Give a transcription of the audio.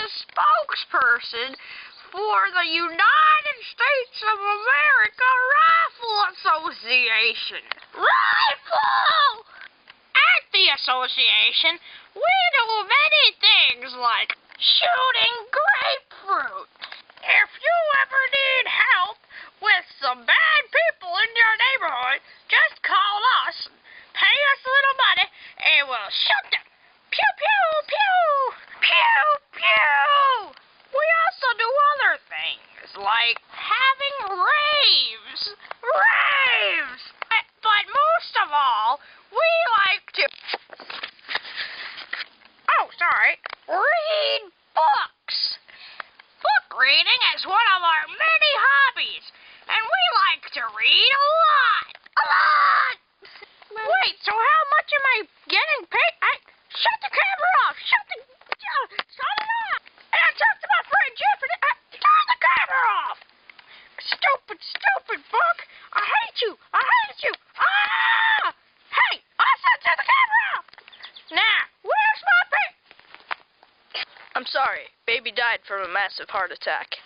the spokesperson for the United States of America Rifle Association. Rifle! At the association, we do many things like shooting grapefruit. If you ever need help with some bad people in your neighborhood, just call us, pay us a little money, and we'll shoot them. Pew, pew, pew! Pew, pew! We also do other things, like having raves. Raves! But most of all, we like to... read books. Book reading is one of our many hobbies, and we like to read a lot. A lot! Wait, so how much am I getting paid? Shut the camera off! Shut it off! And I talked to my friend Jeff, and turn the camera off! Stupid, stupid book! I hate you! I hate you! Ah! Hey, I said turn the camera off! Now, where's my pig? I'm sorry, baby died from a massive heart attack.